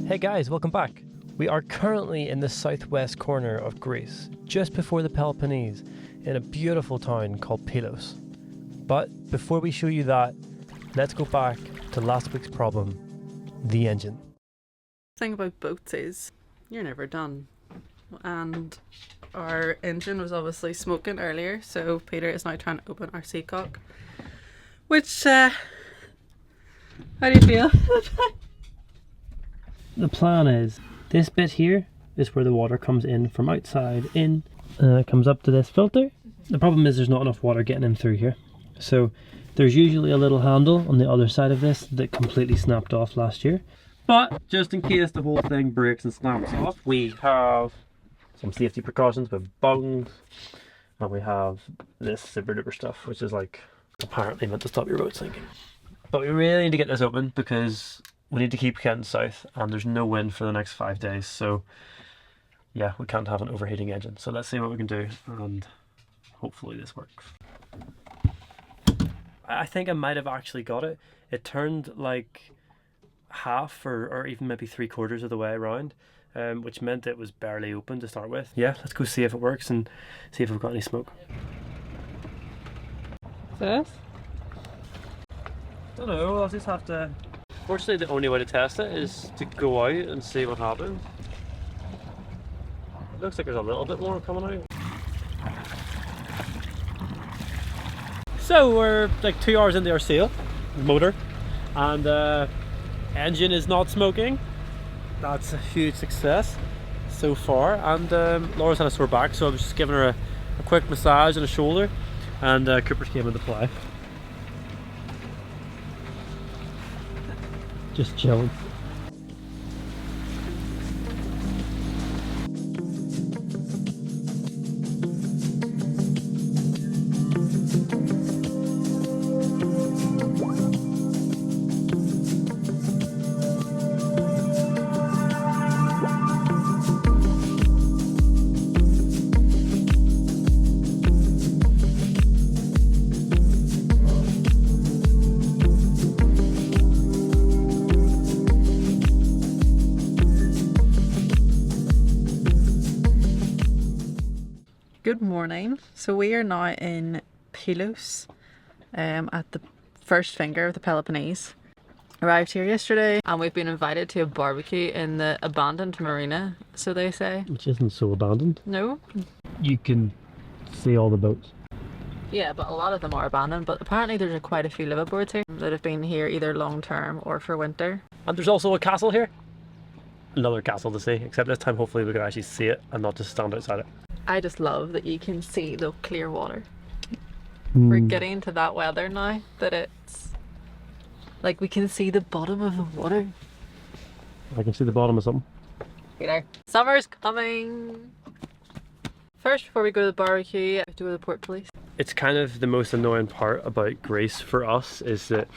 Hey guys, welcome back. We are currently in the southwest corner of Greece, just before the Peloponnese, in a beautiful town called Pylos. But before we show you that, let's go back to last week's problem, the engine. The thing about boats is you're never done. And our engine was obviously smoking earlier, so Peter is now trying to open our seacock. Which, how do you feel? The plan is, this bit here is where the water comes in from outside in, it comes up to this filter. The problem is there's not enough water getting in through here. So there's usually a little handle on the other side of this that completely snapped off last year. But just in case the whole thing breaks and snaps off, we have some safety precautions with bungs, and we have this super duper stuff, which is like apparently meant to stop your boat sinking. But we really need to get this open because we need to keep heading south and there's no wind for the next 5 days, so yeah, we can't have an overheating engine. So let's see what we can do and hopefully this works. I think I might have actually got it. It turned like half or even maybe 3/4 of the way around, which meant it was barely open to start with. Yeah, let's go see if it works and see if we've got any smoke. This? I don't know, I'll just have to... Fortunately, the only way to test it is to go out and see what happens. It looks like there's a little bit more coming out. So we're like 2 hours into our sail, motor, and engine is not smoking. That's a huge success so far. And Laura's had a sore back, so I was just giving her a quick massage on the shoulder, and Cooper's came into play. Just chilling. Good morning. So we are now in Pylos, at the first finger of the Peloponnese. Arrived here yesterday and we've been invited to a barbecue in the abandoned marina, so they say. Which isn't so abandoned. No? You can see all the boats. Yeah, but a lot of them are abandoned, but apparently there's quite a few liveaboards here that have been here either long term or for winter. And there's also a castle here. Another castle to see, except this time hopefully we can actually see it and not just stand outside it. I just love that you can see the clear water. We're getting to that weather now that it's like we can see the bottom of the water. I can see the bottom of something. Peter, summer's coming. First, before we go to the barbecue, we have to go to the port police. It's kind of the most annoying part about Greece for us is that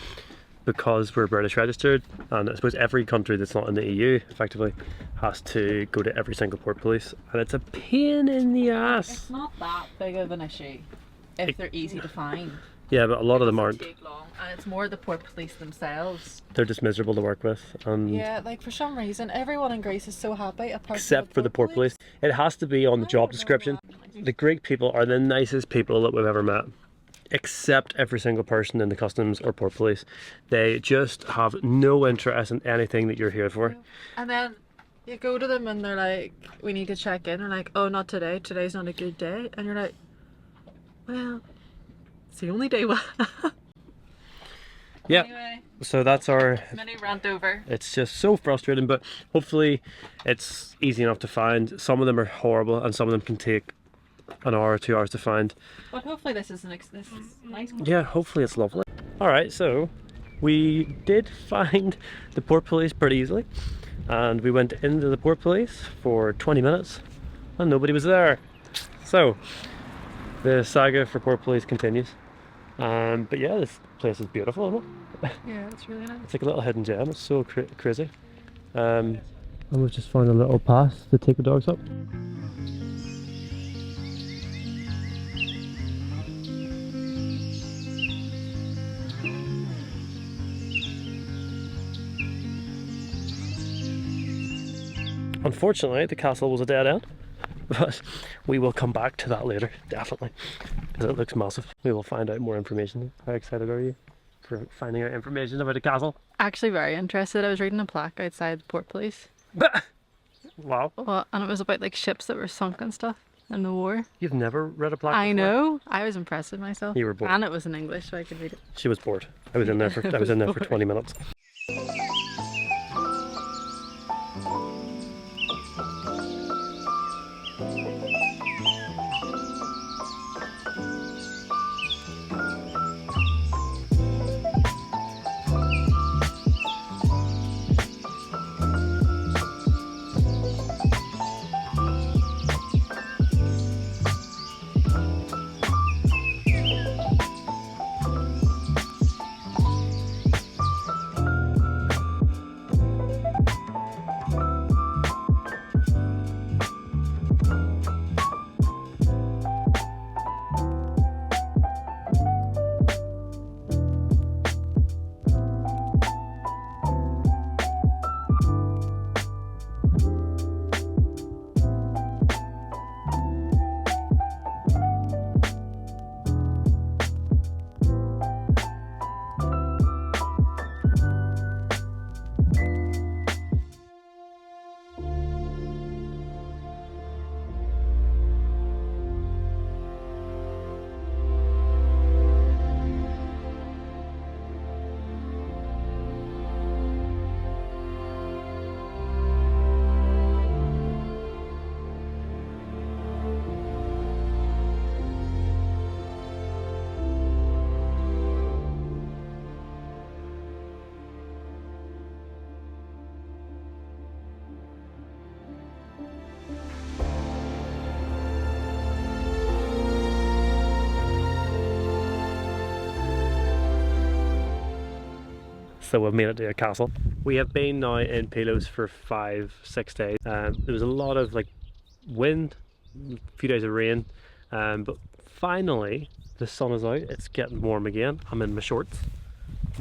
because we're British registered, and I suppose every country that's not in the EU effectively has to go to every single port police, and it's a pain in the ass. It's not that big of an issue if they're easy to find. Yeah, but a lot of them aren't. Take long, and it's more the port police themselves. They're just miserable to work with, and yeah, like for some reason everyone in Greece is so happy apart except for the port police. It has to be on the job description. The Greek people are the nicest people that we've ever met. Except every single person in the customs or port police. They just have no interest in anything that you're here for. And then you go to them and they're like, we need to check in. They're like, oh, not today. Today's not a good day. And you're like, well, it's the only day. Yeah. Anyway, so that's our mini rant over. It's just so frustrating, but hopefully it's easy enough to find. Some of them are horrible and some of them can take an hour or 2 hours to find. But hopefully this is nice. Yeah, hopefully it's lovely. Alright, so we did find the port police pretty easily, and we went into the port police for 20 minutes and nobody was there. So the saga for port police continues. But yeah, this place is beautiful, isn't it? Yeah, it's really nice. It's like a little hidden gem. It's so crazy. And we've just found a little path to take the dogs up. Unfortunately, the castle was a dead end, but we will come back to that later, definitely, because it looks massive. We will find out more information. How excited are you for finding out information about the castle? Actually very interested. I was reading a plaque outside the port police. Wow. Well, and it was about like ships that were sunk and stuff in the war. You've never read a plaque I before? know. I was impressed with myself. You were bored. And it was in English, so I could read it. She was bored. I was in there for 20 minutes. So we've made it to a castle. We have been now in Pylos for 5-6 days. There was a lot of like wind, a few days of rain, but finally the sun is out. It's getting warm again. I'm in my shorts,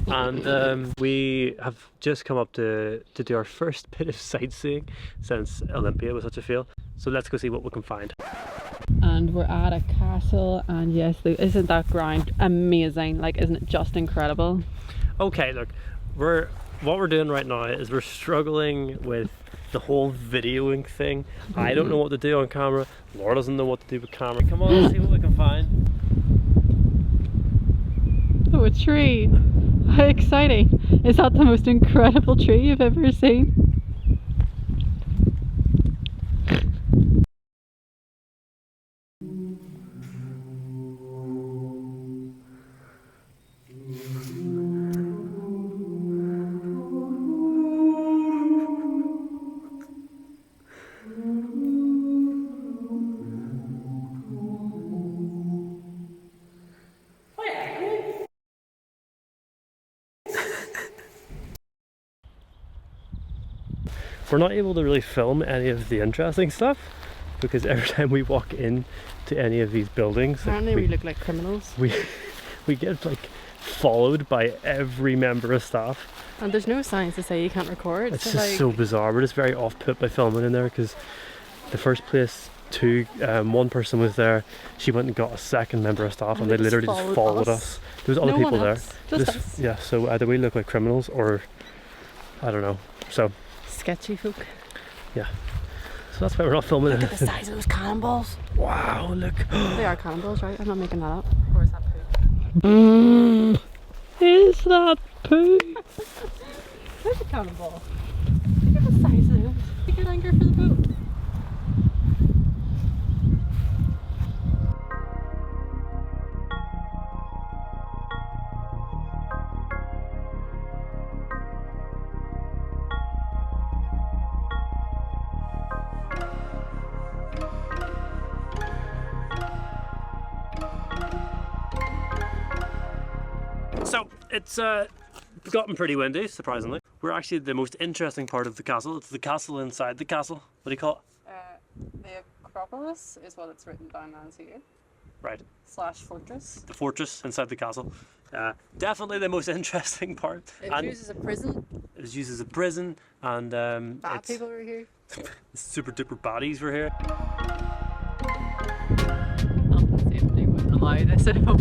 and we have just come up to do our first bit of sightseeing since Olympia was such a fail. So let's go see what we can find. And we're at a castle, and yes, isn't that ground amazing? Like, isn't it just incredible? Okay, look, what we're doing right now is we're struggling with the whole videoing thing. I don't know what to do on camera. Laura doesn't know what to do with camera. Come on, let's see what we can find. Oh, a tree! How exciting! Is that the most incredible tree you've ever seen? We're not able to really film any of the interesting stuff because every time we walk in to any of these buildings, Apparently we look like criminals. We get like followed by every member of staff. And there's no signs to say you can't record. It's so just like, so bizarre. We're just very off-put by filming in there because the first place one person was there, she went and got a second member of staff, and they literally just followed us. There was other people there. Just us. Yeah, so either we look like criminals or I don't know. So sketchy folk. yeah. So that's why we're not filming Look at anything. the size of those cannonballs. Wow, look. They are cannonballs, right? I'm not making that up. Or is that poo? Is that poo? There's a cannonball. Look at the size of it. You get angry for the boat. So it's gotten pretty windy, surprisingly. We're actually the most interesting part of the castle. It's the castle inside the castle. What do you call it? The Acropolis is what it's written down as here. Right. / fortress. The fortress inside the castle. Definitely the most interesting part. It uses a prison. It was used as a prison, and Bad people were here. super duper bodies were here. Not the safety wouldn't allow this at home.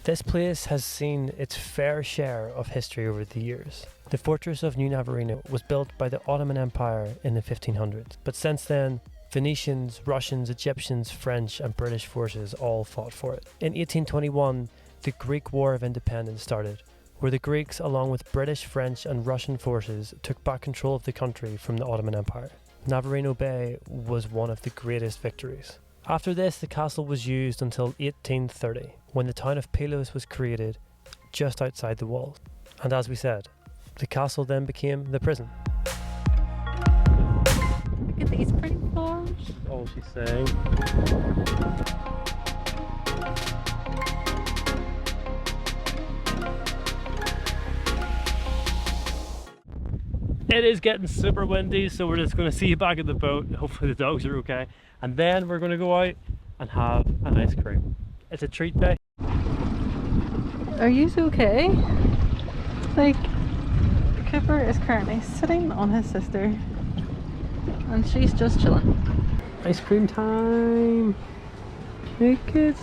This place has seen its fair share of history over the years. The Fortress of New Navarino was built by the Ottoman Empire in the 1500s, but since then, Venetians, Russians, Egyptians, French and British forces all fought for it. In 1821, the Greek War of Independence started, where the Greeks, along with British, French and Russian forces, took back control of the country from the Ottoman Empire. Navarino Bay was one of the greatest victories. After this, the castle was used until 1830, when the town of Pylos was created just outside the walls. And as we said, the castle then became the prison. Look at these pretty flowers. All she's saying. It is getting super windy, so we're just going to see you back at the boat. Hopefully the dogs are okay. And then we're going to go out and have an ice cream. It's a treat day. Are you okay? Like, Cooper is currently sitting on his sister and she's just chilling. Ice cream time! Hey kids!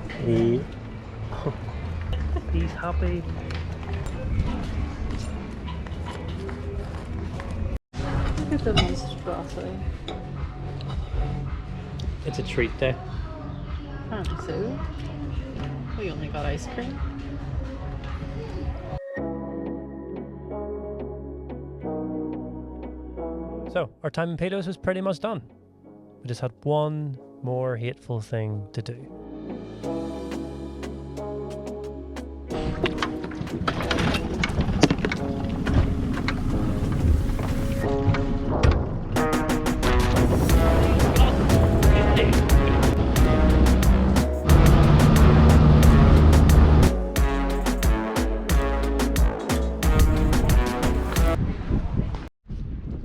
Hey. He's happy. Look at the monstrosity. It's a treat day. Apparently so. We only got ice cream. So, our time in Pylos was pretty much done. We just had one more hateful thing to do.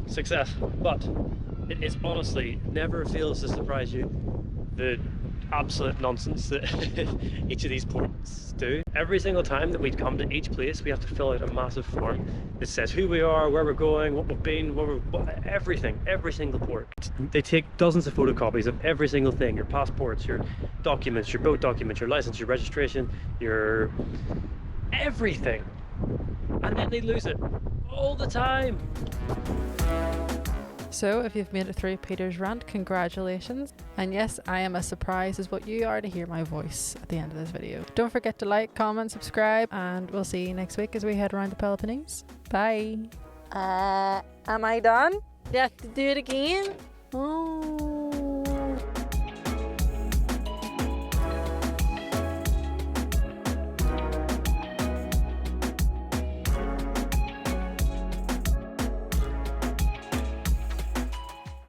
Success, but it is honestly never fails to surprise you the absolute nonsense that each of these ports do. Every single time that we come to each place, we have to fill out a massive form that says who we are, where we're going, what we've been, everything, every single port. They take dozens of photocopies of every single thing: your passports, your documents, your boat documents, your license, your registration, your everything, and then they lose it all the time. So if you've made it through Peter's rant, congratulations. And yes, I am as surprised as what you are to hear my voice at the end of this video. Don't forget to like, comment, subscribe, and we'll see you next week as we head around the Peloponnese. Bye. Am I done? Do you have to do it again? Oh.